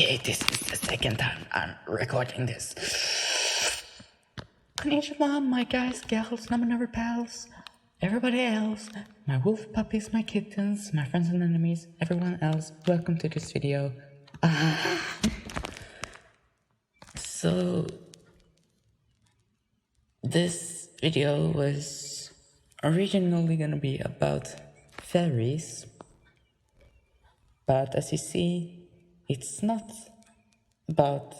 Okay, this is the second time I'm recording this. Konnichiwa, my guys, gals, number pals, everybody else, my wolf puppies, my kittens, my friends and enemies, everyone else, welcome to this video. So, this video was originally gonna be about fairies, but as you see, it's not about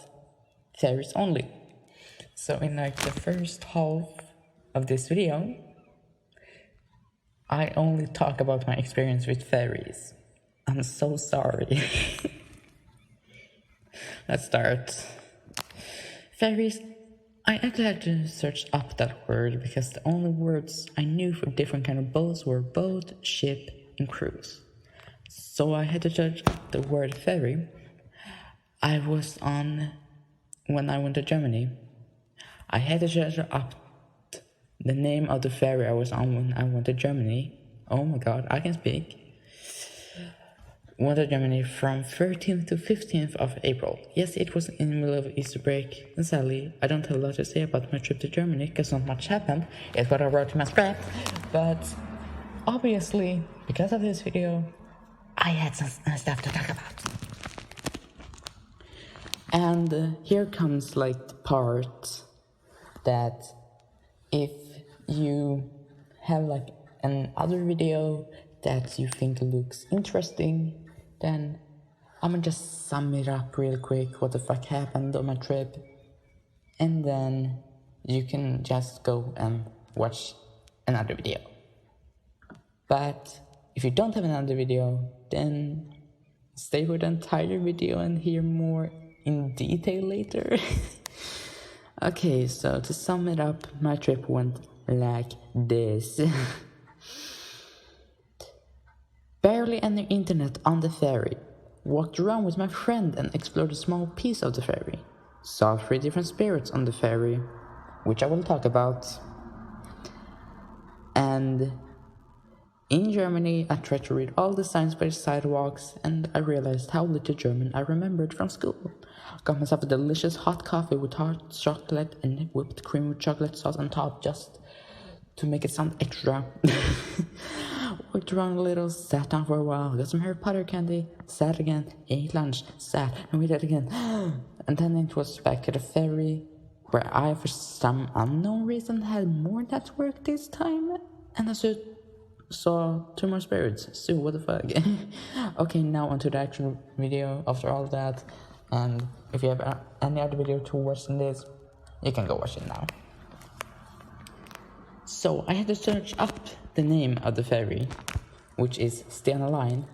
fairies only. So in like the first half of this video, I only talk about my experience with fairies. I'm so sorry. Let's start. Fairies, I actually had to search up that word because the only words I knew for different kind of boats were boat, ship, and cruise. So I had to search up the word fairy. I was on when I went to Germany. I had to search up the name of the ferry I was on when I went to Germany. Oh my god, I can speak. Went to Germany from 13th to 15th of April. Yes, it was in the middle of Easter break. And sadly, I don't have a lot to say about my trip to Germany because not much happened. It's what I wrote in my script. But obviously, because of this video, I had some stuff to talk about. And here comes like the part that if you have like another video that you think looks interesting, then I'm gonna just sum it up real quick what the fuck happened on my trip, and then you can just go and watch another video. But if you don't have another video, then stay for the entire video and hear more in detail later. Okay, so to sum it up, my trip went like this. Barely any internet on the ferry. Walked around with my friend and explored a small piece of the ferry. Saw 3 different spirits on the ferry, which I will talk about. And in Germany, I tried to read all the signs by the sidewalks, and I realized how little German I remembered from school. Got myself a delicious hot coffee with hot chocolate and whipped cream with chocolate sauce on top, just to make it sound extra. Walked around a little, sat down for a while, got some Harry Potter candy, sat again, ate lunch, sat, and we did again. And then it was back to the ferry, where I, for some unknown reason, had more network this time, and I saw 2 more spirits. So what the fuck? Okay, now onto the actual video after all that. And if you have any other video to watch than this, you can go watch it now. So I had to search up the name of the ferry, which is Stay on the Line.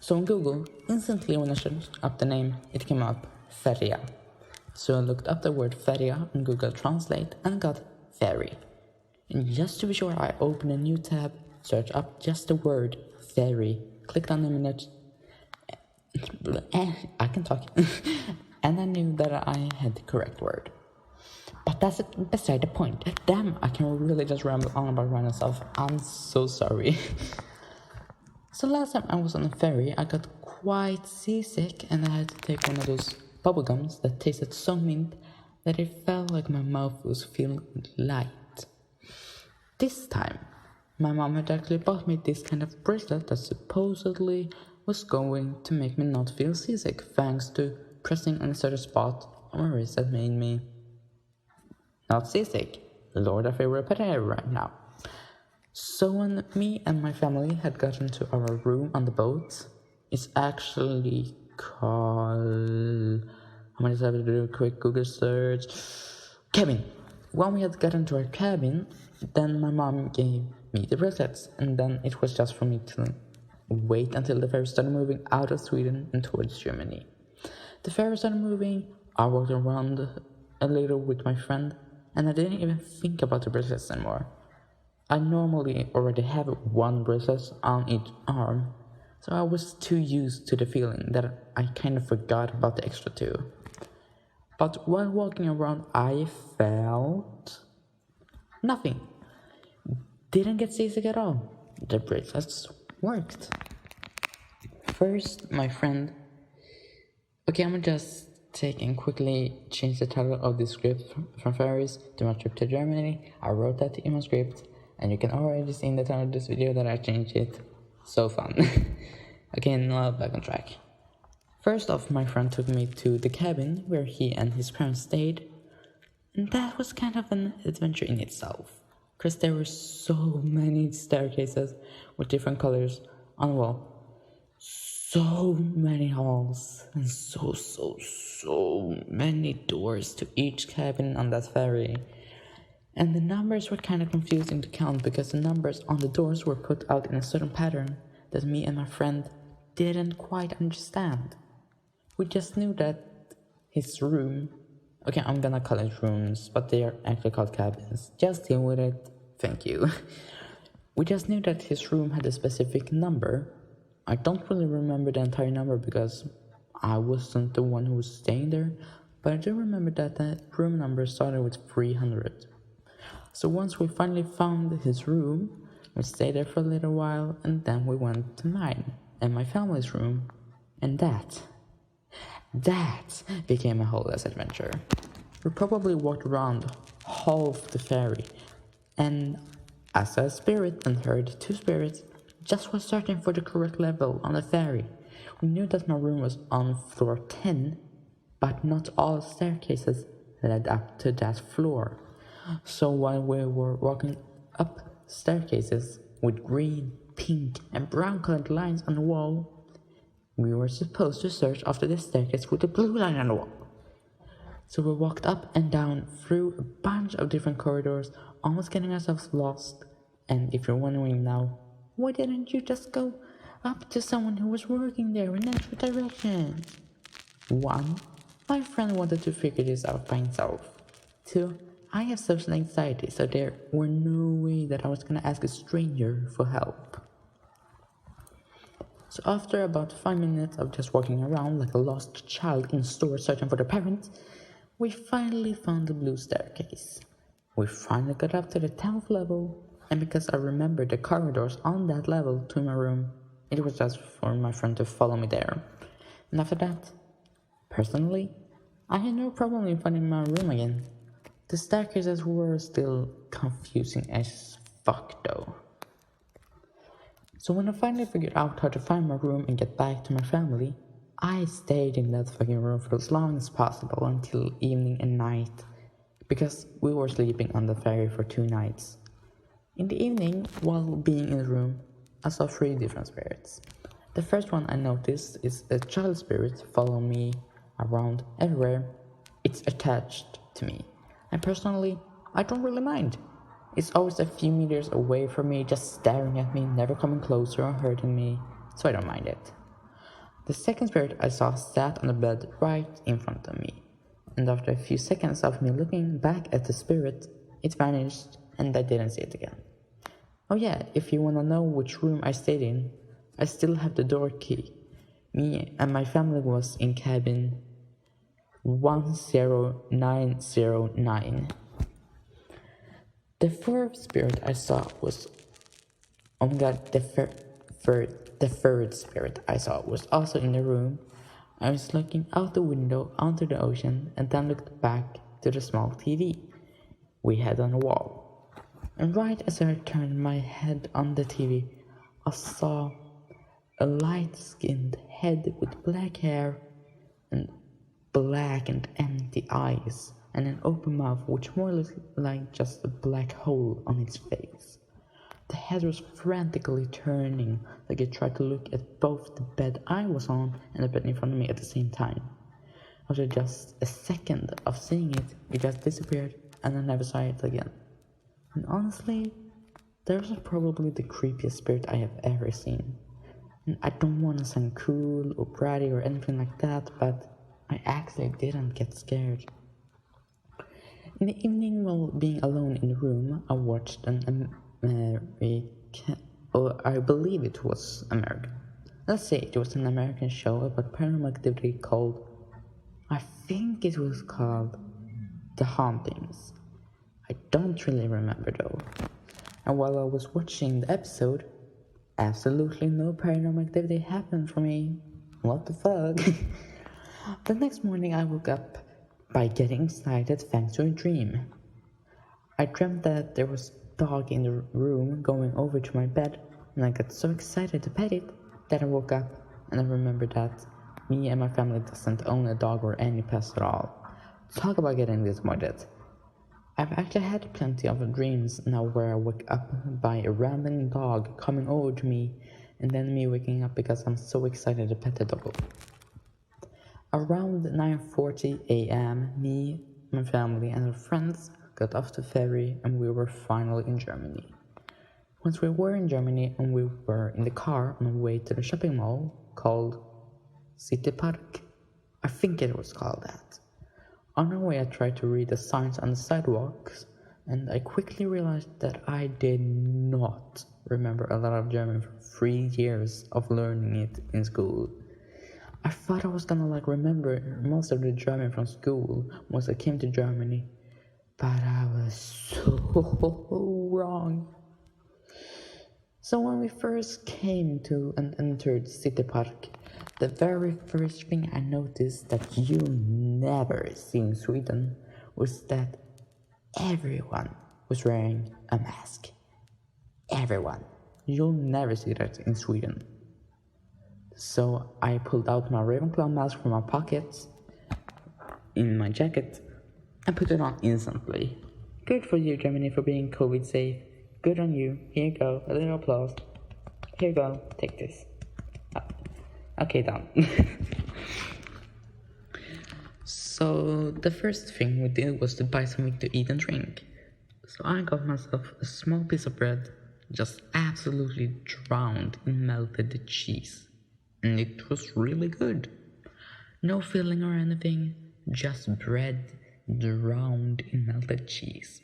So on Google, instantly when I searched up the name, it came up Feria. So I looked up the word Feria on Google Translate and got ferry. And just to be sure, I opened a new tab, searched up just the word ferry, clicked on the minute. I can talk. And I knew that I had the correct word. But that's beside the point. Damn, I can really just ramble on about myself. I'm so sorry. So last time I was on a ferry, I got quite seasick and I had to take one of those bubblegums that tasted so mint that it felt like my mouth was feeling light. This time, my mom had actually bought me this kind of bracelet that supposedly was going to make me not feel seasick, thanks to pressing on a certain spot on my wrist that made me not seasick. Lord, I feel repetitive right now. So when me and my family had gotten to our room on the boat, it's actually called... I'm gonna have to do a quick Google search. Cabin. When we had gotten to our cabin, then my mom gave me the bracelets, and then it was just for me to wait until the ferry started moving out of Sweden and towards Germany. The ferry started moving, I walked around a little with my friend, and I didn't even think about the bracelets anymore. I normally already have 1 bracelet on each arm, so I was too used to the feeling that I kind of forgot about the extra 2. But while walking around, I felt nothing. Didn't get seasick at all. The bracelets worked. First, my friend... Okay, I'm gonna just take and quickly change the title of this script from Paris to my trip to Germany. I wrote that in my script, and you can already see in the title of this video that I changed it. So fun. Okay, now back on track. First off, my friend took me to the cabin where he and his parents stayed, and that was kind of an adventure in itself, because there were so many staircases with different colors on the wall. So many halls and so many doors to each cabin on that ferry. And the numbers were kind of confusing to count because the numbers on the doors were put out in a certain pattern that me and my friend didn't quite understand. We just knew that his room, okay, I'm gonna call it rooms, but they are actually called cabins. Just deal with it, thank you. We just knew that his room had a specific number. I don't really remember the entire number because I wasn't the one who was staying there, but I do remember that the room number started with 300. So once we finally found his room, we stayed there for a little while, and then we went to mine and my family's room, and that became a whole ass adventure. We probably walked around half the ferry, and I saw a spirit and heard two spirits just while searching for the correct level on the ferry. We knew that my room was on floor 10, but not all staircases led up to that floor. So while we were walking up staircases with green, pink, and brown colored lines on the wall, we were supposed to search after the staircase with a blue line on the wall. So we walked up and down through a bunch of different corridors, almost getting ourselves lost. And if you're wondering now, why didn't you just go up to someone who was working there in every direction? 1. My friend wanted to figure this out by himself. 2. I have social anxiety, so there were no way that I was gonna ask a stranger for help. So after about 5 minutes of just walking around like a lost child in a store searching for their parents, we finally found the blue staircase. We finally got up to the 10th level, and because I remembered the corridors on that level to my room, it was just for my friend to follow me there. And after that, personally, I had no problem in finding my room again. The staircases were still confusing as fuck though. So when I finally figured out how to find my room and get back to my family, I stayed in that fucking room for as long as possible until evening and night, because we were sleeping on the ferry for 2 nights. In the evening, while being in the room, I saw 3 different spirits. The first one I noticed is a child spirit following me around everywhere. It's attached to me. And personally, I don't really mind. It's always a few meters away from me, just staring at me, never coming closer or hurting me, so I don't mind it. The second spirit I saw sat on the bed right in front of me. And after a few seconds of me looking back at the spirit, it vanished and I didn't see it again. Oh yeah, if you wanna know which room I stayed in, I still have the door key. Me and my family was in cabin 10909. The fourth spirit I saw was, oh my god, the third spirit I saw was also in the room. I was looking out the window onto the ocean and then looked back to the small TV we had on the wall. And right as I turned my head on the TV, I saw a light-skinned head with black hair and black and empty eyes, and an open mouth which more looked like just a black hole on its face. The head was frantically turning, like it tried to look at both the bed I was on and the bed in front of me at the same time. After just a second of seeing it, it just disappeared and I never saw it again. And honestly, that was probably the creepiest spirit I have ever seen. And I don't want to sound cool or bratty or anything like that, but I actually didn't get scared. In the evening, while being alone in the room, I watched an American, or I believe it was American. Let's say it was an American show about paranormal activity called, I think it was called The Hauntings. I don't really remember though. And while I was watching the episode, absolutely no paranormal activity happened for me. What the fuck? The next morning I woke up by getting excited thanks to a dream. I dreamt that there was a dog in the room going over to my bed, and I got so excited to pet it that I woke up and I remembered that me and my family doesn't own a dog or any pets at all. Talk about getting disappointed. I've actually had plenty of dreams now where I wake up by a random dog coming over to me and then me waking up because I'm so excited to pet the dog. Around 9:40 a.m., me, my family and our friends got off the ferry and we were finally in Germany. Once we were in Germany and we were in the car on the way to the shopping mall called City Park. I think it was called that. On our way I tried to read the signs on the sidewalks and I quickly realized that I did not remember a lot of German from 3 years of learning it in school. I thought I was gonna remember most of the German from school once I came to Germany, but I was so wrong. So when we first came to and entered City Park, the very first thing I noticed that you never see in Sweden was that everyone was wearing a mask. Everyone. You'll never see that in Sweden. So I pulled out my Ravenclaw mask from my pocket in my jacket and put it on instantly. Good for you, Germany, for being COVID safe. Good on you. Here you go. A little applause. Here you go. Take this. Okay, done. So the first thing we did was to buy something to eat and drink. So I got myself a small piece of bread, just absolutely drowned in melted cheese. And it was really good. No filling or anything, just bread drowned in melted cheese.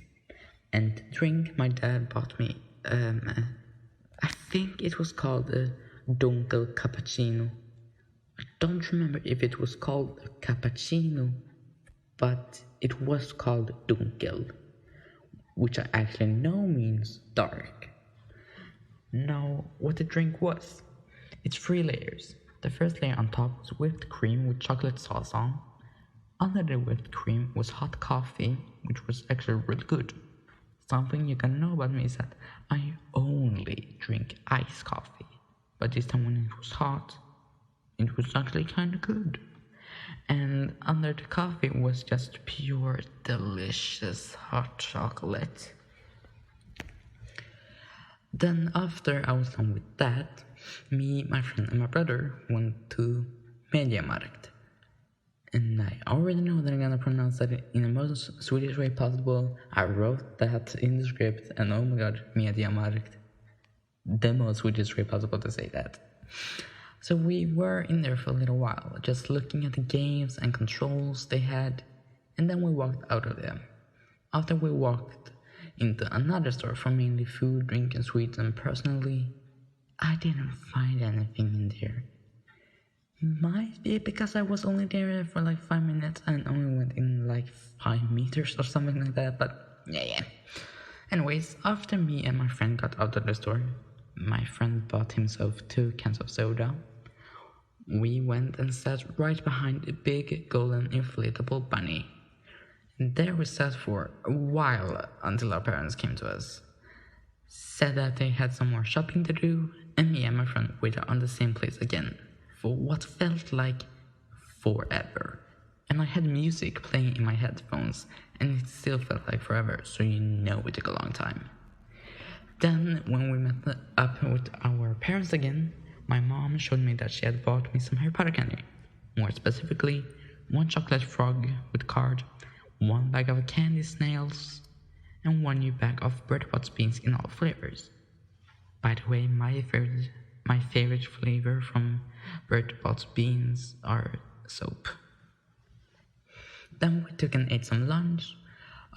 And to drink, my dad bought me, I think it was called a dunkel cappuccino. I don't remember if it was called a cappuccino, but it was called dunkel, which I actually know means dark. Now, what the drink was? It's 3 layers. The first layer on top was whipped cream with chocolate sauce on. Under the whipped cream was hot coffee, which was actually really good. Something you can know about me is that I only drink iced coffee, but this time when it was hot, it was actually kind of good. And under the coffee was just pure, delicious hot chocolate. Then after I was done with that, me, my friend and my brother went to Mediamarkt. And I already know that I'm gonna pronounce that in the most Swedish way possible. I wrote that in the script and oh my god, Mediamarkt. The most Swedish way possible to say that. So we were in there for a little while, just looking at the games and controls they had, and then we walked out of them. After we walked into another store for mainly food, drink and sweets, and personally, I didn't find anything in there. Might be because I was only there for 5 minutes and only went in 5 meters or something like that, but yeah. Anyways, after me and my friend got out of the store, my friend bought himself 2 cans of soda. We went and sat right behind a big golden inflatable bunny. And there we sat for a while until our parents came to us. Said that they had some more shopping to do, and me and my friend waited on the same place again for what felt like forever. And I had music playing in my headphones, and it still felt like forever, so you know it took a long time. Then, when we met up with our parents again, my mom showed me that she had bought me some Harry Potter candy. More specifically, 1 chocolate frog with card, 1 bag of candy snails, and 1 new bag of Bird beans in all flavors. By the way, my favorite flavor from Bird beans are soap. Then we took and ate some lunch.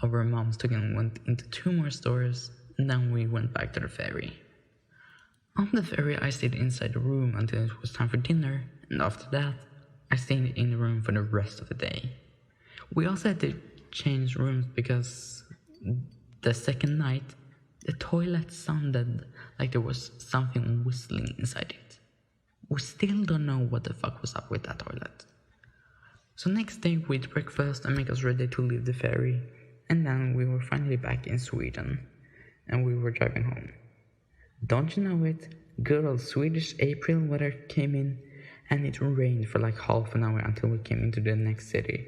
Our moms took and went into 2 more stores, and then we went back to the ferry. On the ferry, I stayed inside the room until it was time for dinner, and after that, I stayed in the room for the rest of the day. We also had to change rooms because the second night, the toilet sounded like there was something whistling inside it. We still don't know what the fuck was up with that toilet. So next day we eat breakfast and make us ready to leave the ferry, and then we were finally back in Sweden, and we were driving home. Don't you know it? Good old Swedish April weather came in, and it rained for like half an hour until we came into the next city.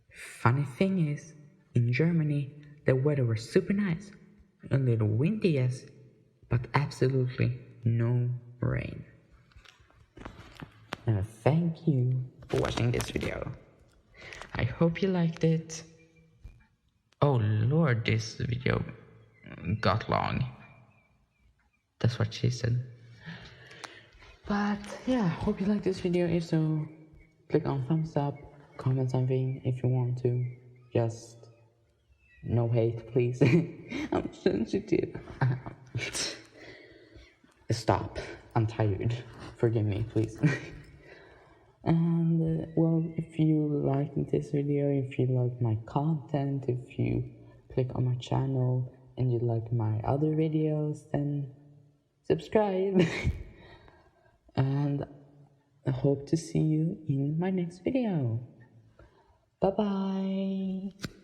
Funny thing is, in Germany, the weather was super nice. A little windy, yes, but absolutely no rain. And thank you for watching this video. I hope you liked it. Oh lord, this video got long. That's what she said. But yeah, hope you liked this video. If so, click on thumbs up, comment something if you want to. Just no hate, please. I'm sensitive. Stop. I'm tired. Forgive me, please. And well, if you liked this video, if you like my content, if you click on my channel and you like my other videos, then subscribe. And I hope to see you in my next video. Bye bye.